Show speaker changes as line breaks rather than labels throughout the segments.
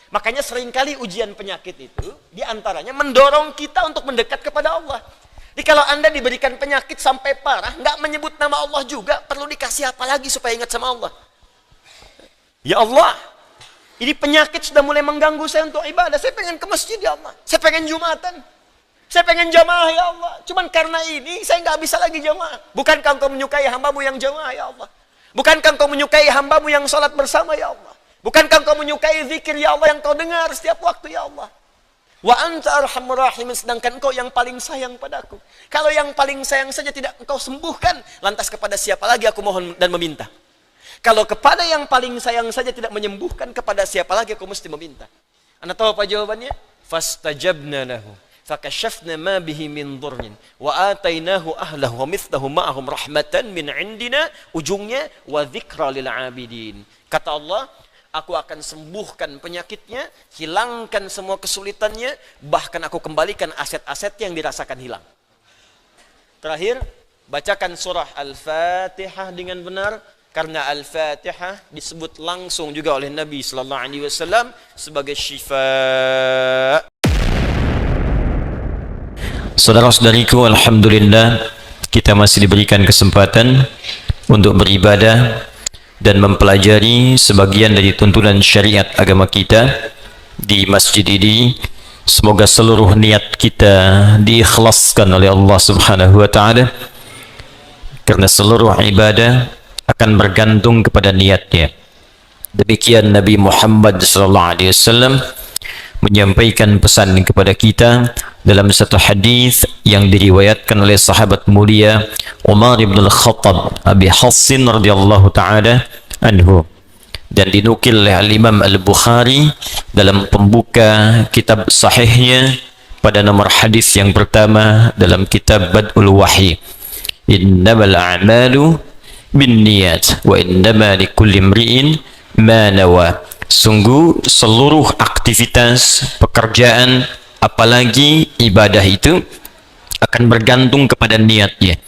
Makanya seringkali ujian penyakit itu diantaranya mendorong kita untuk mendekat kepada Allah. Jadi kalau Anda diberikan penyakit sampai parah, nggak menyebut nama Allah juga, perlu dikasih apa lagi supaya ingat sama Allah? Ya Allah, ini penyakit sudah mulai mengganggu saya untuk ibadah. Saya pengen ke masjid ya Allah. Saya pengen Jumatan. Saya pengen jamaah ya Allah. Cuman karena ini saya nggak bisa lagi jamaah. Bukankah Engkau menyukai hambamu yang jamaah ya Allah? Bukankah Engkau menyukai hambamu yang sholat bersama ya Allah? Bukankah Engkau menyukai zikir ya Allah yang Kau dengar setiap waktu ya Allah? Wa anta arhamur rahimin, sedangkan Engkau yang paling sayang padaku. Kalau yang paling sayang saja tidak Engkau sembuhkan, lantas kepada siapa lagi aku mohon dan meminta? Kalau kepada yang paling sayang saja tidak menyembuhkan, kepada siapa lagi aku mesti meminta? Anda tahu apa jawabannya? Fastajabna lahu fakashafna ma bihi min dhurrin wa atainahu ahlahu wa mithlahu ma'ahum rahmatan min indina, ujungnya wa dzikra lil abidin. Kata Allah, aku akan sembuhkan penyakitnya, hilangkan semua kesulitannya, bahkan aku kembalikan aset-aset yang dirasakan hilang. Terakhir, bacakan surah Al-Fatihah dengan benar, karena Al-Fatihah disebut langsung juga oleh Nabi sallallahu alaihi wasallam sebagai syifa.
Saudara-saudariku, alhamdulillah kita masih diberikan kesempatan untuk beribadah dan mempelajari sebagian dari tuntunan syariat agama kita di masjid ini. Semoga seluruh niat kita diikhlaskan oleh Allah Subhanahu wa taala, karena seluruh ibadah akan bergantung kepada niatnya. Demikian Nabi Muhammad sallallahu alaihi wasallam menyampaikan pesan kepada kita dalam satu hadis yang diriwayatkan oleh sahabat mulia Umar bin Al-Khattab Abi Hassin radhiyallahu taala anhu, dan dinukil oleh Al-Imam Al-Bukhari dalam pembuka kitab sahihnya pada nomor hadis yang pertama dalam kitab Bad'ul Wahyi. Innamal a'malu binniyat wa innama likulli imri'in ma nawa. Sungguh seluruh aktivitas pekerjaan, apalagi ibadah itu akan bergantung kepada niatnya.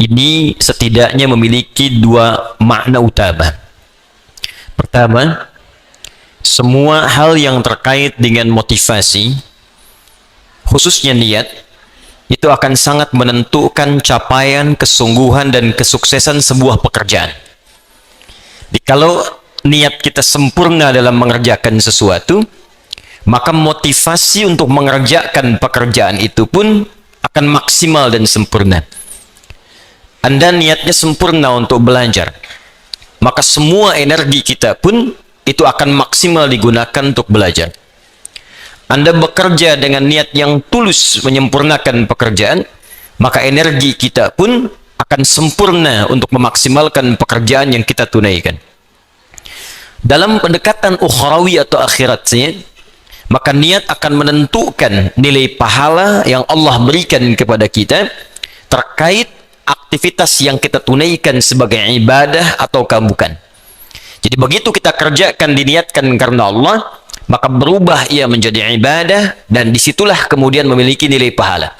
Ini setidaknya memiliki dua makna utama. Pertama, semua hal yang terkait dengan motivasi, khususnya niat, itu akan sangat menentukan capaian, kesungguhan, dan kesuksesan sebuah pekerjaan. Jadi kalau niat kita sempurna dalam mengerjakan sesuatu, maka motivasi untuk mengerjakan pekerjaan itu pun akan maksimal dan sempurna. Anda niatnya sempurna untuk belajar, maka semua energi kita pun itu akan maksimal digunakan untuk belajar. Anda bekerja dengan niat yang tulus menyempurnakan pekerjaan, maka energi kita pun akan sempurna untuk memaksimalkan pekerjaan yang kita tunaikan. Dalam pendekatan ukhrawi atau akhiratnya, maka niat akan menentukan nilai pahala yang Allah berikan kepada kita terkait aktivitas yang kita tunaikan sebagai ibadah ataukah bukan. Jadi begitu kita kerjakan diniatkan karena Allah, maka berubah ia menjadi ibadah, dan disitulah kemudian memiliki nilai pahala.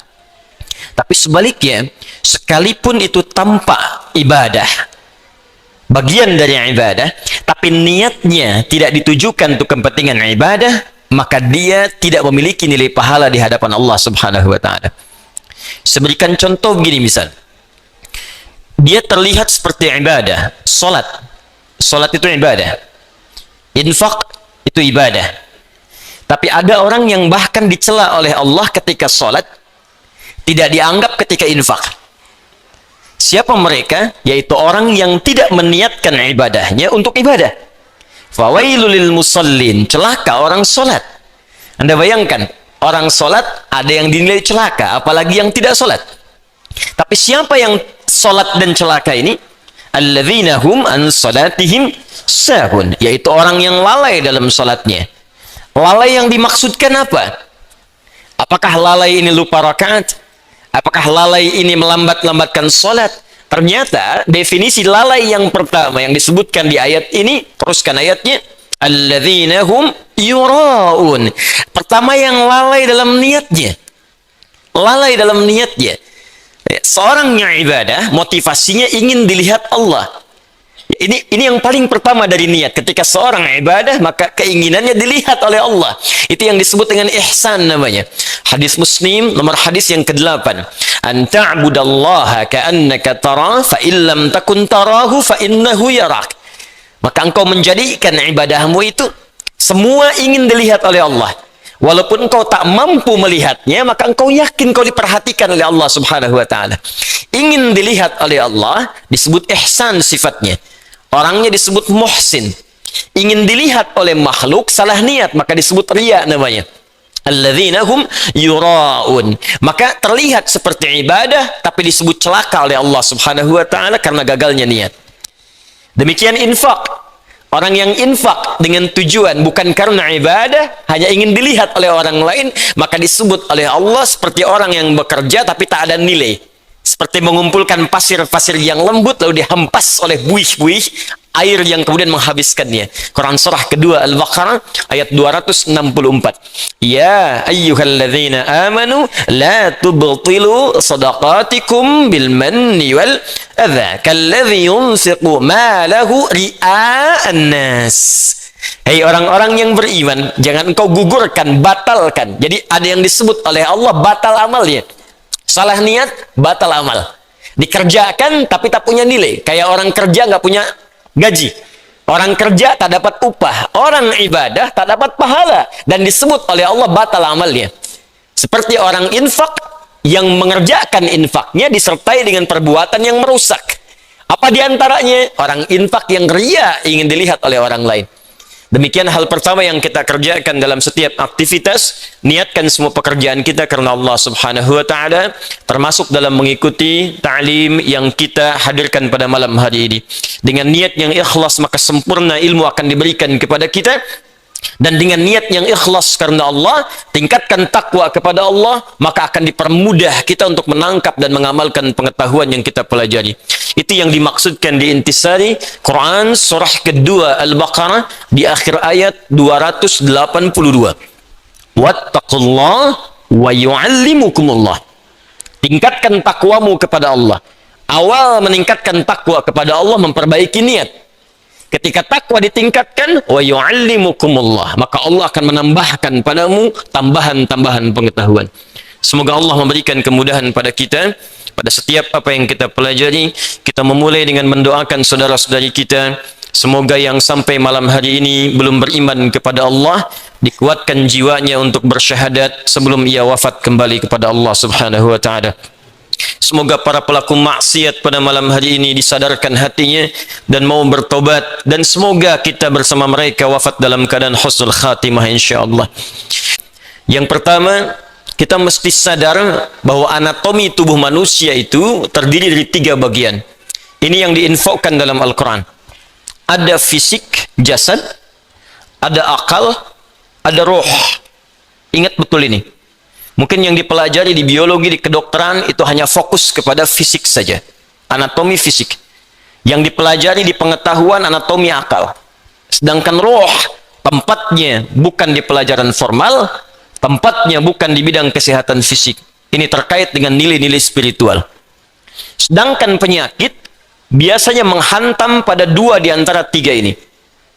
Tapi sebaliknya, sekalipun itu tanpa ibadah, bagian dari ibadah, tapi niatnya tidak ditujukan untuk kepentingan ibadah, maka dia tidak memiliki nilai pahala di hadapan Allah Subhanahu wa taala. Saya berikan contoh begini, misal dia terlihat seperti ibadah, salat itu ibadah, infak itu ibadah, tapi ada orang yang bahkan dicela oleh Allah ketika salat, tidak dianggap ketika infak. Siapa mereka? Yaitu orang yang tidak meniatkan ibadahnya untuk ibadah. Fawailul lil musallin, celaka orang salat. Anda bayangkan, orang salat ada yang dinilai celaka, apalagi yang tidak salat. Tapi siapa yang salat dan celaka ini? Alladzina hum an salatihim sahun, yaitu orang yang lalai dalam salatnya. Lalai yang dimaksudkan apa? Apakah lalai ini lupa rakaat? Apakah lalai ini melambat-lambatkan salat? Ternyata definisi lalai yang pertama yang disebutkan di ayat ini, teruskan ayatnya, alladzina hum yuraun. Pertama, yang lalai dalam niatnya. Lalai dalam niatnya. Seorang yang ibadah, motivasinya ingin dilihat Allah.
Ini yang paling pertama dari niat. Ketika seorang ibadah, maka keinginannya dilihat oleh Allah. Itu yang disebut dengan ihsan namanya. Hadis Muslim nomor hadis yang ke-8. An ta'budallaha ka'annaka tarah fa illam takun tarahu fa innahu yarak. Maka engkau menjadikan ibadahmu itu semua ingin dilihat oleh Allah. Walaupun engkau tak mampu melihatnya, maka engkau yakin kau diperhatikan oleh Allah Subhanahu wa taala. Ingin dilihat oleh Allah disebut ihsan sifatnya. Orangnya disebut muhsin. Ingin dilihat oleh makhluk salah niat, maka disebut riya namanya. Alladzina hum yura'un. Maka terlihat seperti ibadah tapi disebut celaka oleh Allah Subhanahu wa taala karena gagalnya niat. Demikian infak. Orang yang infak dengan tujuan bukan karena ibadah, hanya ingin dilihat oleh orang lain, maka disebut oleh Allah seperti orang yang bekerja tapi tak ada nilai. Seperti mengumpulkan pasir-pasir yang lembut lalu dihempas oleh buih-buih air yang kemudian menghabiskannya. Quran surah kedua Al-Baqarah ayat 264. Ya ayyuhalladzina amanu la tubtilu sadaqatikum bil manni wal adza kalladzi yunfiqu malahu ria'an nas. Hei orang-orang yang beriman, jangan engkau gugurkan, batalkan. Jadi ada yang disebut oleh Allah batal amalnya. Salah niat, batal amal. Dikerjakan tapi tak punya nilai. Kayak orang kerja nggak punya gaji. Orang kerja tak dapat upah. Orang ibadah tak dapat pahala. Dan disebut oleh Allah batal amalnya. Seperti orang infak yang mengerjakan infaknya disertai dengan perbuatan yang merusak. Apa diantaranya? Orang infak yang riya ingin dilihat oleh orang lain. Demikian hal pertama yang kita kerjakan dalam setiap aktivitas, niatkan semua pekerjaan kita karena Allah Subhanahu wa taala, termasuk dalam mengikuti ta'lim yang kita hadirkan pada malam hari ini. Dengan niat yang ikhlas maka sempurna ilmu akan diberikan kepada kita. Dan dengan niat yang ikhlas karena Allah, tingkatkan takwa kepada Allah, maka akan dipermudah kita untuk menangkap dan mengamalkan pengetahuan yang kita pelajari. Itu yang dimaksudkan di intisari Quran surah kedua Al-Baqarah di akhir ayat 282. Wattaqullah wa yu'allimukumullah. Tingkatkan takwamu kepada Allah. Awal meningkatkan takwa kepada Allah memperbaiki niat. Ketika takwa ditingkatkan, wa yu'allimukumullah, maka Allah akan menambahkan padamu tambahan-tambahan pengetahuan. Semoga Allah memberikan kemudahan pada kita, pada setiap apa yang kita pelajari. Kita memulai dengan mendoakan saudara-saudari kita. Semoga yang sampai malam hari ini belum beriman kepada Allah, dikuatkan jiwanya untuk bersyahadat sebelum ia wafat kembali kepada Allah Subhanahu wa ta'ala. Semoga para pelaku maksiat pada malam hari ini disadarkan hatinya dan mau bertobat, dan semoga kita bersama mereka wafat dalam keadaan husnul khatimah insyaallah. Yang pertama, kita mesti sadar bahwa anatomi tubuh manusia itu terdiri dari 3 bagian. Ini yang diinfokan dalam Al-Quran. Ada fisik, jasad, ada akal, ada roh. Ingat betul ini. Mungkin yang dipelajari di biologi, di kedokteran itu hanya fokus kepada fisik saja, anatomi fisik. Yang dipelajari di pengetahuan anatomi akal. Sedangkan roh tempatnya bukan di pelajaran formal, tempatnya bukan di bidang kesehatan fisik. Ini terkait dengan nilai-nilai spiritual. Sedangkan penyakit biasanya menghantam pada 2 di antara 3 ini.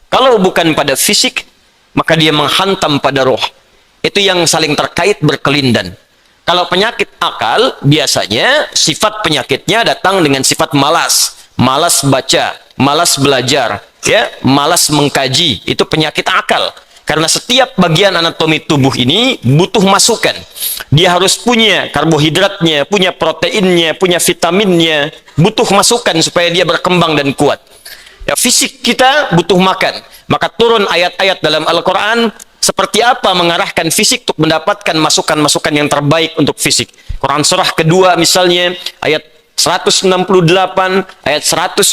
Kalau bukan pada fisik, maka dia menghantam pada roh. Itu yang saling terkait berkelindan. Kalau penyakit akal, biasanya sifat penyakitnya datang dengan sifat malas. Malas baca, malas belajar, ya, malas mengkaji. Itu penyakit akal. Karena setiap bagian anatomi tubuh ini butuh masukan. Dia harus punya karbohidratnya, punya proteinnya, punya vitaminnya. Butuh masukan supaya dia berkembang dan kuat. Ya, fisik kita butuh makan. Maka turun ayat-ayat dalam Al-Quran seperti apa mengarahkan fisik untuk mendapatkan masukan-masukan yang terbaik untuk fisik. Quran surah kedua misalnya ayat 168, ayat 172,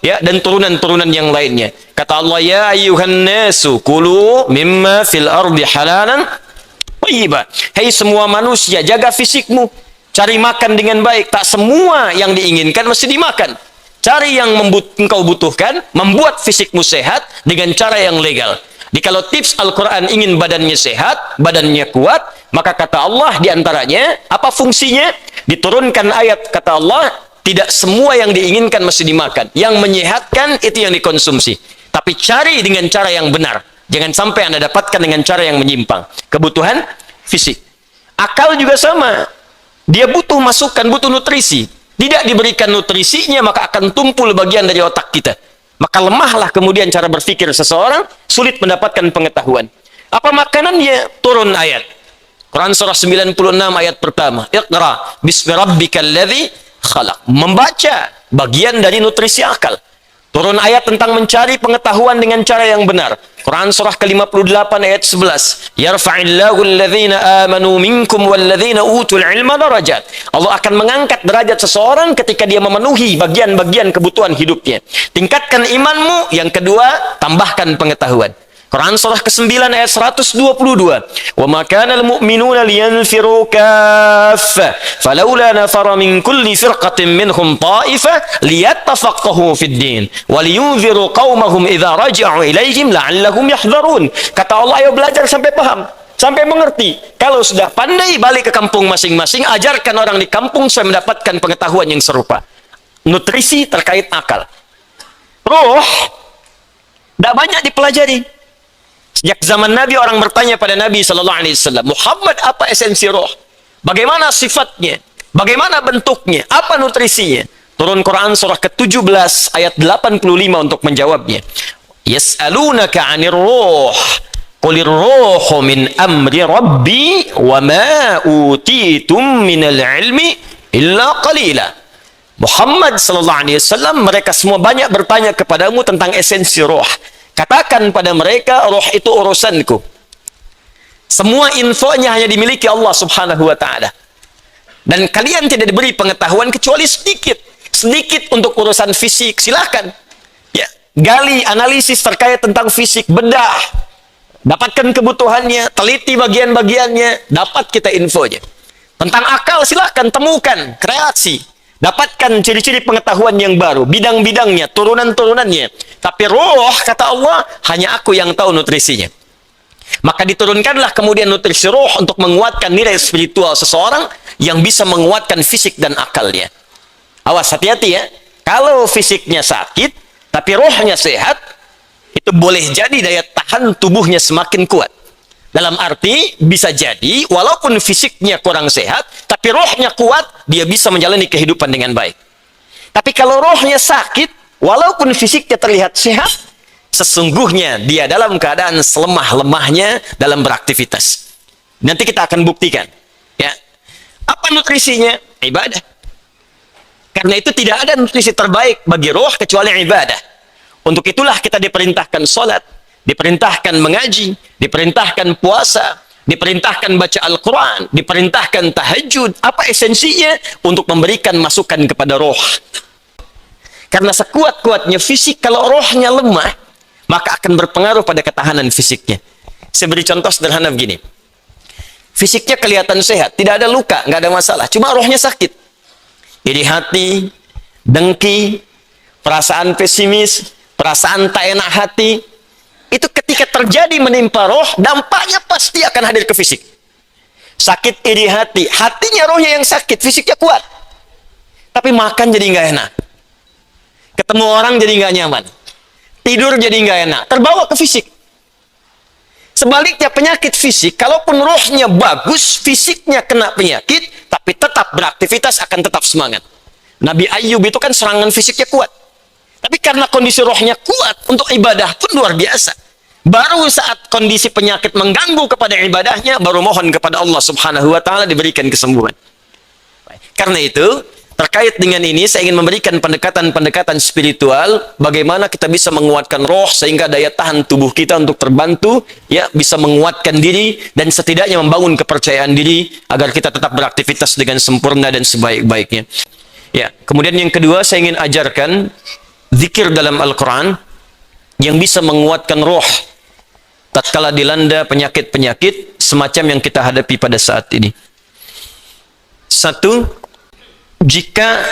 ya, dan turunan-turunan yang lainnya. Kata Allah, ya ayyuhan nasu kulu mimma fil ardi halalan thayyiban. Hei semua manusia, jaga fisikmu, cari makan dengan baik. Tak semua yang diinginkan mesti dimakan. Cari yang engkau butuhkan, membuat fisikmu sehat dengan cara yang legal. Jadi kalau tips Al-Quran ingin badannya sehat, badannya kuat, maka kata Allah diantaranya, apa fungsinya? Diturunkan ayat, kata Allah, Tidak semua yang diinginkan mesti dimakan. Yang menyehatkan itu yang dikonsumsi. Tapi cari dengan cara yang benar. Jangan sampai Anda dapatkan dengan cara yang menyimpang. Kebutuhan fisik. Akal juga sama. Dia butuh masukan, butuh nutrisi. Tidak diberikan nutrisinya, maka akan tumpul bagian dari otak kita. Maka lemahlah kemudian cara berpikir seseorang, sulit mendapatkan pengetahuan. Apa makanannya? Turun ayat. Quran surah 96 ayat pertama. Iqra bismi rabbikal ladzi khalaq. Membaca bagian dari nutrisi akal. Turun ayat tentang mencari pengetahuan dengan cara yang benar. Quran surah ke-58 ayat 11. Yarfa'illahu alladhina amanu minkum walladzina utul ilma darajat. Allah akan mengangkat derajat seseorang ketika dia memenuhi bagian-bagian kebutuhan hidupnya. Tingkatkan imanmu, yang kedua, tambahkan pengetahuan. Quran surah ke-9 ayat 122. Wa ma kana al-mu'minuna liyanfiru kaffah falawla nafara min kulli firqatin minhum ta'ifah liyattafaqahu fid din wa liyunziru qaumahum idza raja'u ilaihim la'allahum yahdharun. Kata Allah, ayo belajar sampai paham, sampai mengerti. Kalau sudah pandai, balik ke kampung masing-masing, ajarkan orang di kampung supaya mendapatkan pengetahuan yang serupa. Nutrisi terkait akal. Ruh tidak banyak dipelajari. Sejak zaman Nabi, orang bertanya pada Nabi SAW, Muhammad, apa esensi roh? Bagaimana sifatnya? Bagaimana bentuknya? Apa nutrisinya? Turun Quran surah ke-17 ayat 85 untuk menjawabnya. Yas'alunaka 'anir ruh. Qulir ruhu min amri rabbi wa ma utitum minal ilmi illa qalila. Muhammad SAW, mereka semua banyak bertanya kepadamu tentang esensi roh. Katakan pada mereka, roh itu urusanku. Semua infonya hanya dimiliki Allah Subhanahu wa ta'ala. Dan kalian tidak diberi pengetahuan kecuali sedikit. Sedikit untuk urusan fisik, silahkan. Ya, gali, analisis terkait tentang fisik, bedah. Dapatkan kebutuhannya, teliti bagian-bagiannya, dapat kita infonya. Tentang akal, silahkan temukan, kreasi. Dapatkan ciri-ciri pengetahuan yang baru, bidang-bidangnya, turunan-turunannya. Tapi roh, kata Allah, hanya aku yang tahu nutrisinya. Maka diturunkanlah kemudian nutrisi roh untuk menguatkan nilai spiritual seseorang yang bisa menguatkan fisik dan akalnya. Awas, hati-hati ya. Kalau fisiknya sakit, tapi rohnya sehat, itu boleh jadi daya tahan tubuhnya semakin kuat. Dalam arti, bisa jadi, walaupun fisiknya kurang sehat, tapi rohnya kuat, dia bisa menjalani kehidupan dengan baik. Tapi kalau rohnya sakit, walaupun fisiknya terlihat sehat, sesungguhnya dia dalam keadaan selemah-lemahnya dalam beraktivitas. Nanti kita akan buktikan. Ya. Apa nutrisinya? Ibadah. Karena itu tidak ada nutrisi terbaik bagi roh kecuali ibadah. Untuk itulah kita diperintahkan sholat, diperintahkan mengaji, diperintahkan puasa, diperintahkan baca Al-Quran, diperintahkan tahajud. Apa esensinya? Untuk memberikan masukan kepada roh. Karena sekuat-kuatnya fisik, kalau rohnya lemah, maka akan berpengaruh pada ketahanan fisiknya. Saya beri contoh sederhana begini. Fisiknya kelihatan sehat, tidak ada luka, nggak ada masalah. Cuma rohnya sakit. Iri hati, dengki, perasaan pesimis, perasaan tak enak hati, itu ketika terjadi menimpa roh, dampaknya pasti akan hadir ke fisik. Sakit iri hati, hatinya rohnya yang sakit, fisiknya kuat. Tapi makan jadi nggak enak. Ketemu orang jadi nggak nyaman. Tidur jadi nggak enak. Terbawa ke fisik. Sebaliknya penyakit fisik, kalaupun rohnya bagus, fisiknya kena penyakit, tapi tetap beraktivitas akan tetap semangat. Nabi Ayyub itu kan serangan fisiknya kuat. Tapi karena kondisi rohnya kuat, untuk ibadah pun luar biasa. Baru saat kondisi penyakit mengganggu kepada ibadahnya, baru mohon kepada Allah Subhanahu wa ta'ala diberikan kesembuhan. Karena itu, terkait dengan ini, saya ingin memberikan pendekatan-pendekatan spiritual, bagaimana kita bisa menguatkan roh, sehingga daya tahan tubuh kita untuk terbantu, ya, bisa menguatkan diri, dan setidaknya membangun kepercayaan diri, agar kita tetap beraktivitas dengan sempurna dan sebaik-baiknya. Ya, kemudian yang kedua, saya ingin ajarkan, zikir dalam Al-Quran yang bisa menguatkan roh tatkala dilanda penyakit-penyakit semacam yang kita hadapi pada saat ini. Satu, jika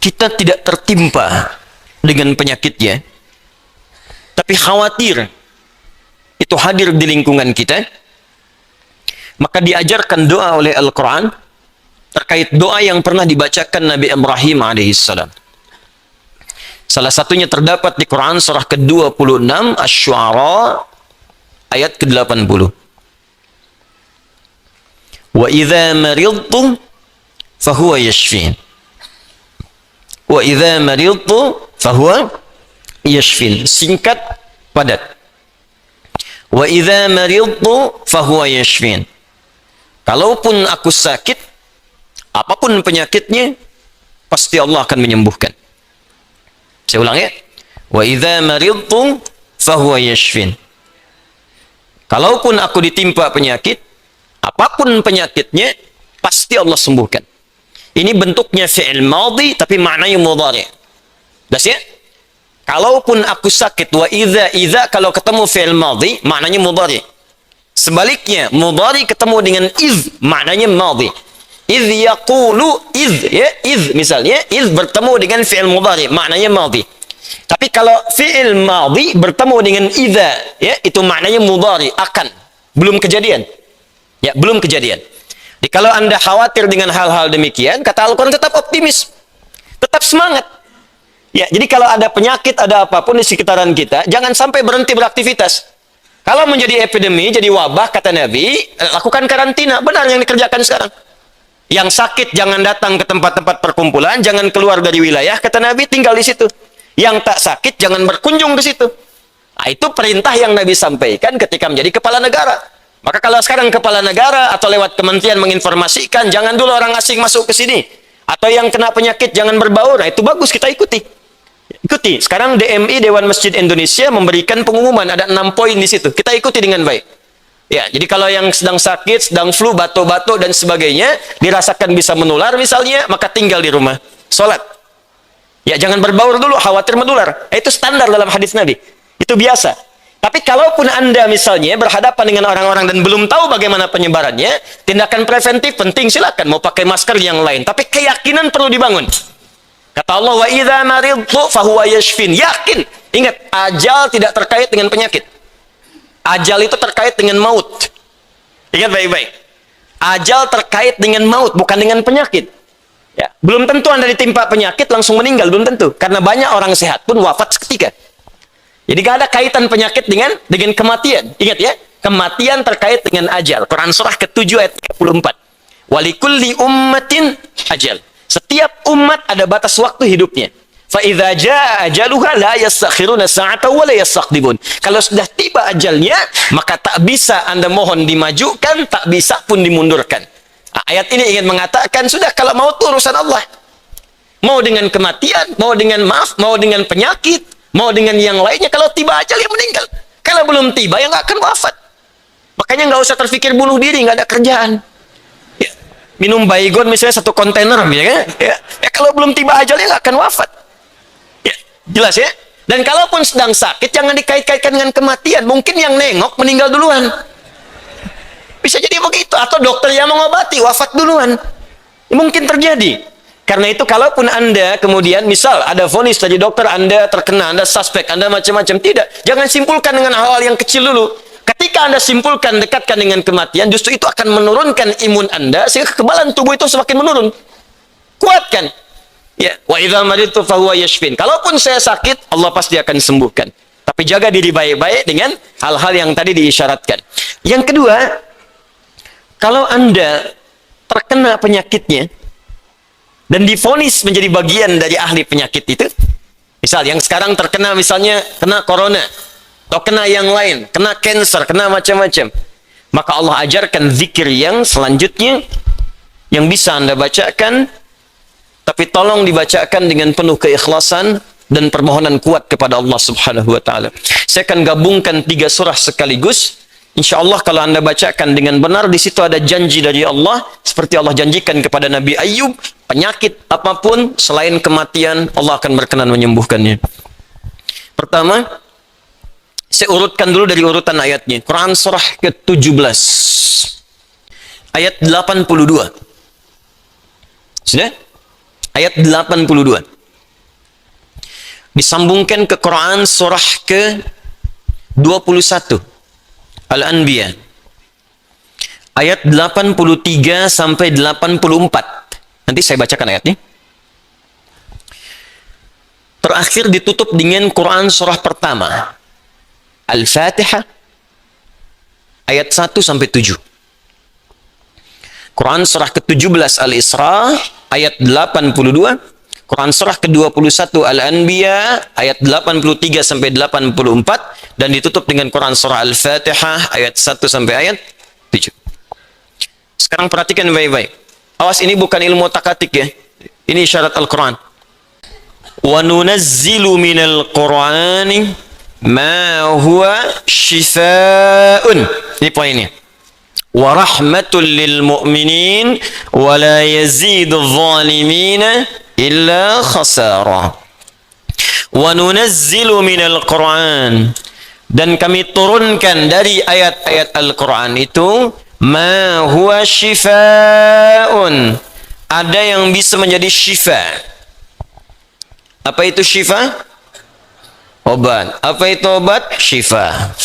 kita tidak tertimpa dengan penyakitnya, tapi khawatir itu hadir di lingkungan kita, maka diajarkan doa oleh Al-Quran.
terkait doa yang pernah dibacakan Nabi Ibrahim alaihissalam. Salah satunya terdapat di Quran surah ke-26 Asy-Syu'ara ayat ke-80. Wa idza maridtu fahuwa yashfin. Wa idza maridtu fahuwa yashfin. Singkat, padat. Wa idza maridtu fahuwa yashfin. Kalaupun aku sakit, apapun penyakitnya, pasti Allah akan menyembuhkan. Saya ulang ya. Wa idza maridtu fahuwa yashfin. Kalaupun aku ditimpa penyakit, apapun penyakitnya, pasti Allah sembuhkan. Ini bentuknya fi'il madhi, tapi maknanya mudhari'. Das ya? Kalaupun aku sakit, wa idza kalau ketemu fi'il madhi, maknanya mudhari'. Sebaliknya, mudhari ketemu dengan iz, maknanya madhi. Iz yaqulu iz, ya, iz misalnya, iz bertemu dengan fi'il mudhari, maknanya madhi. Tapi kalau fi'il madhi bertemu dengan idza, ya, itu maknanya mudhari, akan, belum kejadian. Ya, belum kejadian. Jadi kalau Anda khawatir dengan hal-hal demikian, kata Al-Qur'an tetap optimis. Tetap semangat. Ya, jadi kalau ada penyakit, ada apapun di sekitaran kita, jangan sampai berhenti beraktivitas. Kalau menjadi epidemi, jadi wabah, kata Nabi, lakukan karantina. Benar yang dikerjakan sekarang. Yang sakit jangan datang ke tempat-tempat perkumpulan, jangan keluar dari wilayah, kata Nabi, tinggal di situ. Yang tak sakit jangan berkunjung ke situ. Nah, itu perintah yang Nabi sampaikan ketika menjadi kepala negara. Maka kalau sekarang kepala negara atau lewat kementerian menginformasikan, jangan dulu orang asing masuk ke sini. Atau yang kena penyakit jangan berbaur. Nah, itu bagus, kita ikuti. Ikuti. Sekarang DMI, Dewan Masjid Indonesia, memberikan pengumuman, ada 6 poin di situ. Kita ikuti dengan baik. Ya, jadi kalau yang sedang sakit, sedang flu, batuk-batuk dan sebagainya, dirasakan bisa menular misalnya, maka tinggal di rumah. Salat. Ya, jangan berbaur dulu, khawatir menular. Itu standar dalam hadis Nabi. Itu biasa. Tapi kalaupun Anda misalnya berhadapan dengan orang-orang dan belum tahu bagaimana penyebarannya, tindakan preventif penting, silakan mau pakai masker yang lain. Tapi keyakinan perlu dibangun. Kata Allah, wa idza maridtu fahuwa yashfin. Yakin. Ingat, ajal tidak terkait dengan penyakit. Ajal itu terkait dengan maut. Ingat baik-baik. Ajal terkait dengan maut, bukan dengan penyakit. Ya, belum tentu Anda ditimpa penyakit langsung meninggal, belum tentu. Karena banyak orang sehat pun wafat seketika. Jadi gak ada kaitan penyakit dengan kematian. Ingat ya, kematian terkait dengan ajal. Quran surah ke-7 ayat 34. Walikulli ummatin ajal. Setiap umat ada batas waktu hidupnya. Fa idza jaa ajaluha la yastakhiruna sa'atan wa la yastaqdimun. Kalau sudah tiba ajalnya, maka tak bisa Anda mohon dimajukan, tak bisa pun dimundurkan. Ayat ini ingin mengatakan, sudah kalau mau itu urusan Allah. Mau dengan kematian, mau dengan maaf, mau dengan penyakit, mau dengan yang lainnya, kalau tiba ajal ya meninggal. Kalau belum tiba ya nggak akan wafat. Makanya nggak usah terpikir bunuh diri, nggak ada kerjaan. Ya, minum baygon misalnya 1 kontainer, ya, kalau belum tiba ajalnya nggak akan wafat. Ya, jelas ya. Dan kalaupun sedang sakit, jangan dikait-kaitkan dengan kematian. Mungkin yang nengok meninggal duluan. Bisa jadi begitu. Atau dokter yang mengobati wafat duluan. Mungkin terjadi. Karena itu kalaupun Anda kemudian misal ada vonis dari dokter, Anda terkena, Anda suspek, Anda macam-macam, tidak. Jangan simpulkan dengan hal-hal yang kecil dulu. Ketika Anda simpulkan, dekatkan dengan kematian, justru itu akan menurunkan imun Anda sehingga kekebalan tubuh itu semakin menurun. Kuatkan. Ya, wa idza maridtu fahuwa yashfin. Kalaupun saya sakit, Allah pasti akan sembuhkan. Tapi jaga diri baik-baik dengan hal-hal yang tadi diisyaratkan. Yang kedua, kalau Anda terkena penyakitnya dan divonis menjadi bagian dari ahli penyakit itu, misal yang sekarang terkena misalnya kena corona atau kena yang lain, kena cancer, kena macam-macam, maka Allah ajarkan zikir yang selanjutnya yang bisa Anda bacakan, tapi tolong dibacakan dengan penuh keikhlasan dan permohonan kuat kepada Allah Subhanahu wa taala. Saya akan gabungkan 3 surah sekaligus. Insya Allah kalau Anda bacakan dengan benar, di situ ada janji dari Allah, seperti Allah janjikan kepada Nabi Ayub, penyakit apapun selain kematian, Allah akan berkenan menyembuhkannya. Pertama, saya urutkan dulu dari urutan ayatnya. Quran surah ke-17, ayat 82. Sudah? Ayat 82. Disambungkan ke Quran surah ke-21. Al-Anbiya ayat 83 sampai 84. Nanti saya bacakan ayatnya. Terakhir ditutup dengan Quran surah pertama. Al-Fatihah ayat 1 sampai 7. Quran surah ke-17 Al-Isra ayat 82. Quran surah ke-21 Al-Anbiya ayat 83 sampai 84 dan ditutup dengan Quran surah Al-Fatihah ayat 1 sampai ayat 7. Sekarang perhatikan baik-baik. Awas, ini bukan ilmu takatik ya. Ini syarat Al-Quran. Wa nunazzilu minal Qur'ani ma huwa shifaa'un. Ini poinnya. Wa rahmatul lil mu'minin wa la yazidul zalimina illa khasara. Wa nunazzilu minal Qur'an, dan kami turunkan dari ayat-ayat Al-Quran itu ma huwa shifaa'un, ada yang bisa menjadi syifa. Apa itu syifa? Obat. Apa itu obat? Syifa.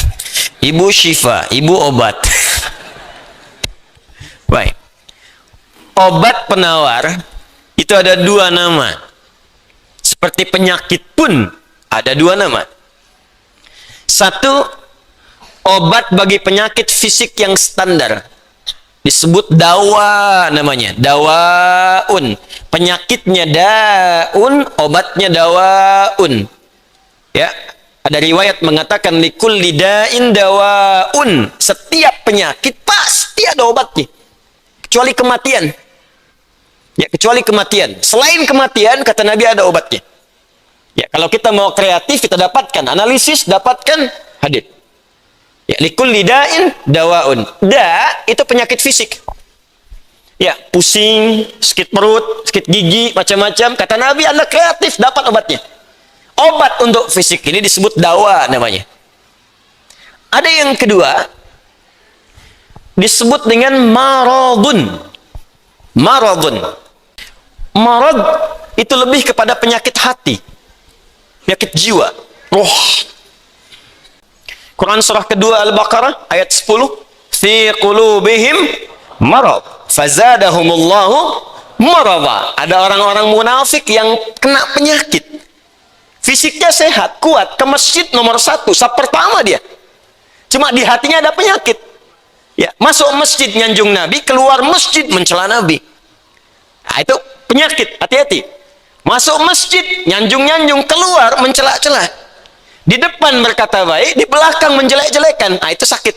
Ibu syifa, ibu obat. Baik. Obat penawar itu ada dua nama. Seperti penyakit pun ada dua nama. Satu, obat bagi penyakit fisik yang standar. Disebut dawa namanya. Dawaun. Penyakitnya daun, obatnya dawaun. Ya, ada riwayat mengatakan likulli da'in dawaun. Setiap penyakit pasti ada obatnya. Kecuali kematian. Ya, kecuali kematian. Selain kematian, kata Nabi, ada obatnya. Ya, kalau kita mau kreatif, kita dapatkan analisis, dapatkan hadits. Ya, likulli da'in dawaun. Da itu penyakit fisik. Ya, pusing, sakit perut, sakit gigi, macam-macam. Kata Nabi, Anda kreatif, dapat obatnya. Obat untuk fisik ini disebut dawa namanya. Ada yang kedua, disebut dengan maradun. Maradun. Marad itu lebih kepada penyakit hati, penyakit jiwa, roh. Quran surah kedua Al-Baqarah ayat 10, fi qulubihim marad fazadahumullahu marada. Ada orang-orang munafik yang kena penyakit. Fisiknya sehat, kuat, ke masjid nomor 1, saf pertama dia. Cuma di hatinya ada penyakit. Ya, masuk masjid nyanjung Nabi, keluar masjid mencela Nabi. Nah, itu penyakit, hati-hati. Masuk masjid, nyanjung-nyanjung, keluar mencela-cela. Di depan berkata baik, di belakang menjelek-jelekan. Nah, itu sakit.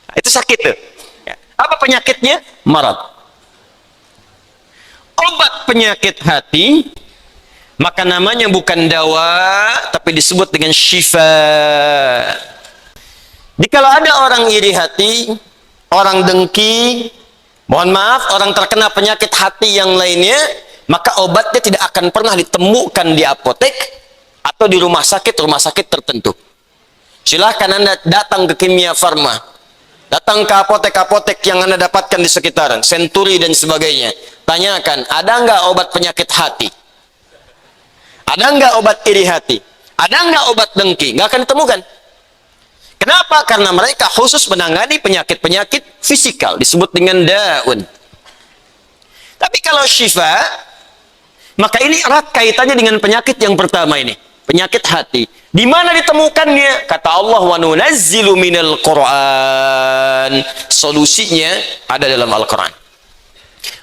Nah, itu sakit tuh. Ya. Apa penyakitnya? Marad. Obat penyakit hati, maka namanya bukan dawa, tapi disebut dengan syifa. Jikalau ada orang iri hati, orang dengki, mohon maaf, orang terkena penyakit hati yang lainnya, maka obatnya tidak akan pernah ditemukan di apotek atau di rumah sakit tertentu. Silahkan Anda datang ke Kimia Farma, datang ke apotek-apotek yang Anda dapatkan di sekitaran, Century dan sebagainya. Tanyakan, ada nggak obat penyakit hati? Ada nggak obat iri hati? Ada nggak obat dengki? Nggak akan ditemukan. Kenapa? Karena mereka khusus menangani penyakit-penyakit fisikal, disebut dengan daun. Tapi kalau syifa, maka ini erat kaitannya dengan penyakit yang pertama ini, penyakit hati. Di mana ditemukannya? Kata Allah, wa nunazzilu minal Qur'an. Solusinya ada dalam Al-Quran.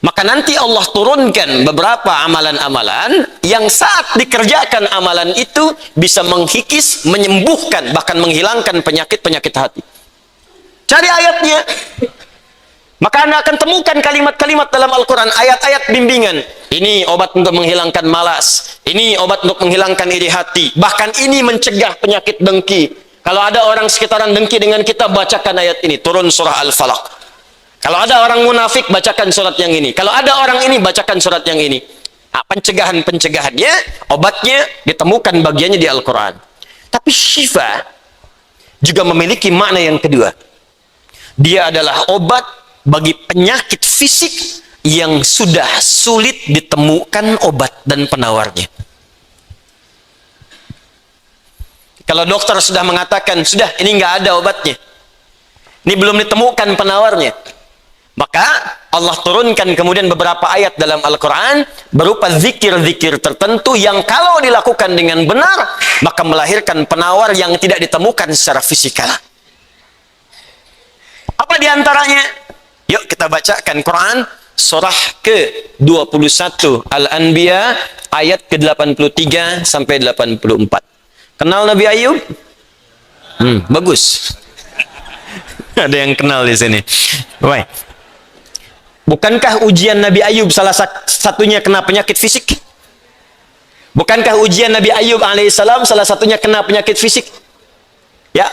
Maka nanti Allah turunkan beberapa amalan-amalan yang saat dikerjakan amalan itu bisa menghikis, menyembuhkan, bahkan menghilangkan penyakit-penyakit hati. Cari ayatnya. Maka Anda akan temukan kalimat-kalimat dalam Al-Quran, ayat-ayat bimbingan. Ini obat untuk menghilangkan malas. Ini obat untuk menghilangkan iri hati. Bahkan ini mencegah penyakit dengki. Kalau ada orang sekitaran dengki dengan kita, bacakan ayat ini. Turun surah Al-Falaq. Kalau ada orang munafik, bacakan surat yang ini. Kalau ada orang ini, bacakan surat yang ini. Nah, pencegahan-pencegahannya, obatnya ditemukan bagiannya di Al-Quran. Tapi syifa juga memiliki makna yang kedua. Dia adalah obat bagi penyakit fisik yang sudah sulit ditemukan obat dan penawarnya. Kalau dokter sudah mengatakan, sudah ini nggak ada obatnya, ini belum ditemukan penawarnya,
Maka Allah turunkan kemudian beberapa ayat dalam Al-Quran berupa zikir-zikir tertentu yang kalau dilakukan dengan benar, maka melahirkan penawar yang tidak ditemukan secara fisikal. Apa diantaranya? Yuk kita bacakan Quran surah ke-21 Al-Anbiya ayat ke-83 sampai 84. Kenal Nabi Ayub? Bagus. Ada yang kenal di sini. Baik. Bukankah ujian Nabi Ayub salah satunya kena penyakit fisik? Bukankah ujian Nabi Ayub alaihissalam salah satunya kena penyakit fisik? Ya.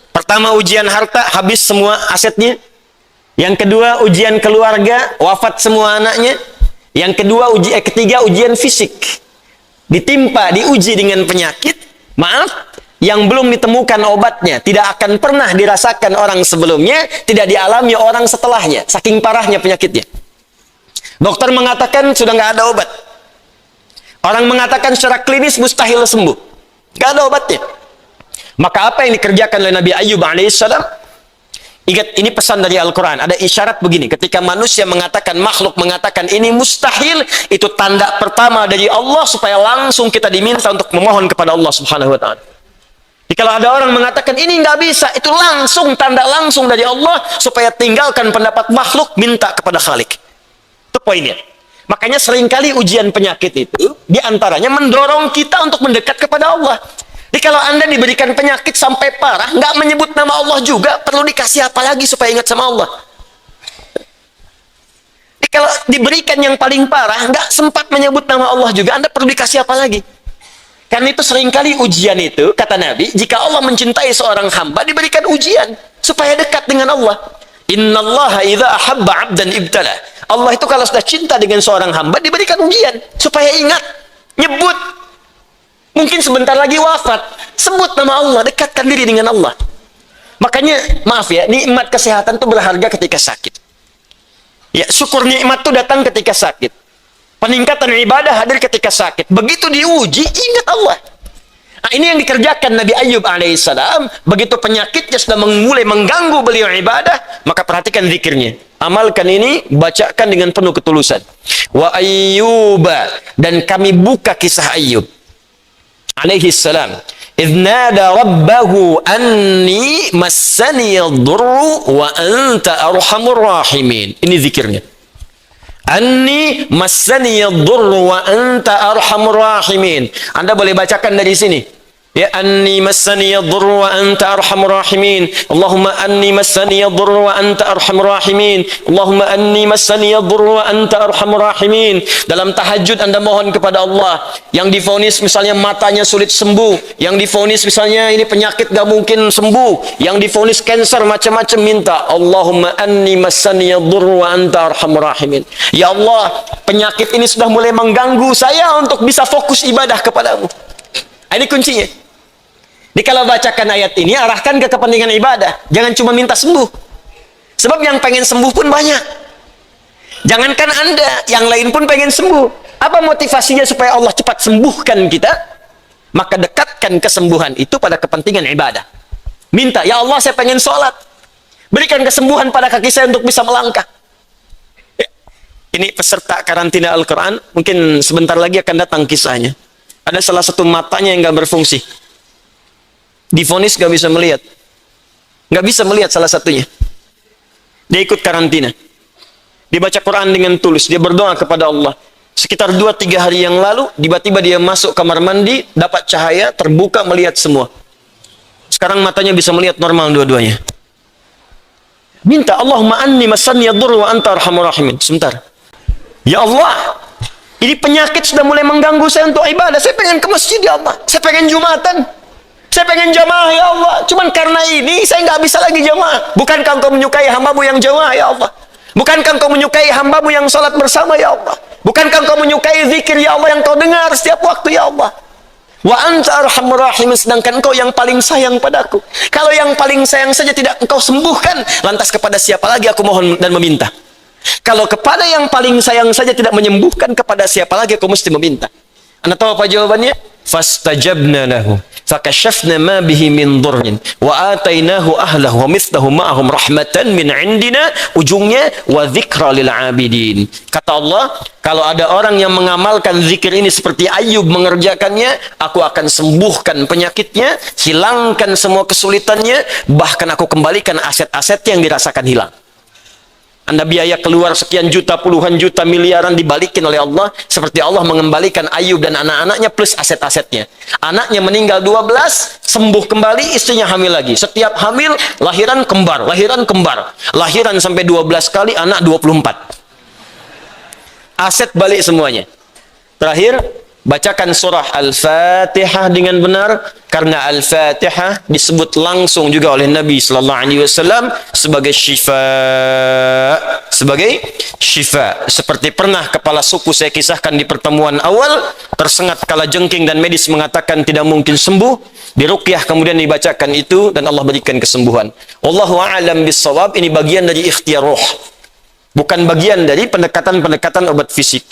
Pertama ujian harta, habis semua asetnya. Yang kedua ujian keluarga, wafat semua anaknya. Yang kedua ketiga ujian fisik. Ditimpa, diuji dengan penyakit, maaf, yang belum ditemukan obatnya, tidak akan pernah dirasakan orang sebelumnya, tidak dialami orang setelahnya, saking parahnya penyakitnya. Dokter mengatakan sudah nggak ada obat. Orang mengatakan secara klinis mustahil sembuh, nggak ada obatnya. Maka apa yang dikerjakan oleh Nabi Ayub alaihissalam? Ingat, ini pesan dari Al-Quran. Ada isyarat begini, ketika manusia mengatakan, makhluk mengatakan ini mustahil, itu tanda pertama dari Allah supaya langsung kita diminta untuk memohon kepada Allah subhanahu wa ta'ala. Jadi kalau ada orang mengatakan ini nggak bisa, itu langsung tanda langsung dari Allah supaya tinggalkan pendapat makhluk, minta kepada Khalik. Itu poinnya. Makanya seringkali ujian penyakit itu diantaranya mendorong kita untuk mendekat kepada Allah. Jadi kalau Anda diberikan penyakit sampai parah, nggak menyebut nama Allah juga, perlu dikasih apa lagi supaya ingat sama Allah? Jadi kalau diberikan yang paling parah, nggak sempat menyebut nama Allah juga, Anda perlu dikasih apa lagi? Karena itu seringkali ujian itu, kata Nabi, jika Allah mencintai seorang hamba, diberikan ujian supaya dekat dengan Allah. Innallaha idza ahabba 'abdan ibtala. Allah itu kalau sudah cinta dengan seorang hamba, diberikan ujian supaya ingat, nyebut. Mungkin sebentar lagi wafat, sebut nama Allah, dekatkan diri dengan Allah. Makanya, maaf ya, nikmat kesehatan itu berharga ketika sakit. Ya, syukur nikmat itu datang ketika sakit. Peningkatan ibadah hadir ketika sakit. Begitu diuji, ingat Allah. Nah, ini yang dikerjakan Nabi Ayub alaihissalam. Begitu penyakitnya sudah mulai mengganggu beliau ibadah, maka perhatikan zikirnya. Amalkan ini, bacakan dengan penuh ketulusan. Wa ayyuba, dan kami buka kisah Ayub alaihissalam. Idnada rabbahu anni massani yadurru wa anta arhamur rahimin. Ini zikirnya. Anni massani yadurru wa anta arhamur rahimin. Anda boleh bacakan dari sini. Ya, anni massani yadurru wa anta arhamur rahimin. Allahumma anni massani yadurru wa anta arhamur rahimin. Allahumma anni massani yadurru wa anta arhamur rahimin. Dalam tahajud Anda mohon kepada Allah. Yang divonis misalnya matanya sulit sembuh, yang divonis misalnya ini penyakit gak mungkin sembuh, yang divonis cancer macam-macam, minta Allahumma anni massani yadurru wa anta arhamur rahimin. Ya Allah, penyakit ini sudah mulai mengganggu saya untuk bisa fokus ibadah kepadamu. Ini kuncinya. Jadi kalau bacakan ayat ini, arahkan ke kepentingan ibadah. Jangan cuma minta sembuh. Sebab yang pengen sembuh pun banyak. Jangankan Anda, yang lain pun pengen sembuh. Apa motivasinya supaya Allah cepat sembuhkan kita? Maka dekatkan kesembuhan itu pada kepentingan ibadah. Minta, ya Allah saya pengen sholat. Berikan kesembuhan pada kaki saya untuk bisa melangkah. Ini peserta karantina Al-Quran, mungkin sebentar lagi akan datang kisahnya. Ada salah satu matanya yang nggak berfungsi. Divonis nggak bisa melihat. Nggak bisa melihat salah satunya. Dia ikut karantina. Dia baca Quran dengan tulus. Dia berdoa kepada Allah. Sekitar 2-3 hari yang lalu, tiba-tiba dia masuk kamar mandi, dapat cahaya, terbuka, melihat semua. Sekarang matanya bisa melihat normal dua-duanya. Minta, Allahumma anni massani yadurru wa anta arhamur rahimin. Sebentar. Ya Allah, ini penyakit sudah mulai mengganggu saya untuk ibadah. Saya pengen ke masjid, ya Allah. Saya pengen Jumatan. Saya pengen jamaah, ya Allah. Cuman karena ini, saya nggak bisa lagi jamaah. Bukankah Engkau menyukai hambamu yang jamaah, ya Allah? Bukankah Engkau menyukai hambamu yang salat bersama, ya Allah? Bukankah Engkau menyukai zikir, ya Allah, yang Kau dengar setiap waktu, ya Allah? Wa anta arhamur rahimin, sedangkan Engkau yang paling sayang padaku. Kalau yang paling sayang saja tidak Engkau sembuhkan, lantas kepada siapa lagi aku mohon dan meminta? Kalau kepada yang paling sayang saja tidak menyembuhkan, kepada siapa lagi aku mesti meminta? Anda tahu apa jawabannya?
fastajabna lahu fakashafna ma bihi min dhurrin wa atainahu ahlahu wa mithlahu ma'ahum rahmatan min indina, ujungnya wa dzikra lil abidin. Kata Allah, kalau ada orang yang mengamalkan zikir ini seperti Ayub mengerjakannya, aku akan sembuhkan penyakitnya, hilangkan semua kesulitannya, bahkan aku kembalikan aset-asetnya yang dirasakan hilang. Anda biaya keluar sekian juta, puluhan juta, miliaran dibalikin oleh Allah, seperti Allah mengembalikan Ayub dan anak-anaknya plus aset-asetnya. Anaknya meninggal 12, sembuh kembali, istrinya hamil lagi. Setiap hamil, lahiran kembar, lahiran kembar. Lahiran sampai 12 kali, anak 24. Aset balik semuanya. Terakhir, bacakan surah Al-Fatihah dengan benar, karena Al-Fatihah disebut langsung juga oleh Nabi sallallahu alaihi wasallam sebagai syifa, seperti pernah kepala suku saya kisahkan di pertemuan awal, tersengat kalajengking dan medis mengatakan tidak mungkin sembuh, diruqyah kemudian dibacakan itu dan Allah berikan kesembuhan. Wallahu a'lam bissawab. Ini bagian dari ikhtiar roh, bukan bagian dari pendekatan-pendekatan obat fisik.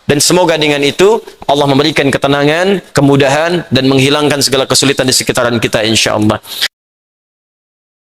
Dan semoga dengan itu Allah memberikan ketenangan, kemudahan, dan menghilangkan segala kesulitan di sekitaran kita insyaallah.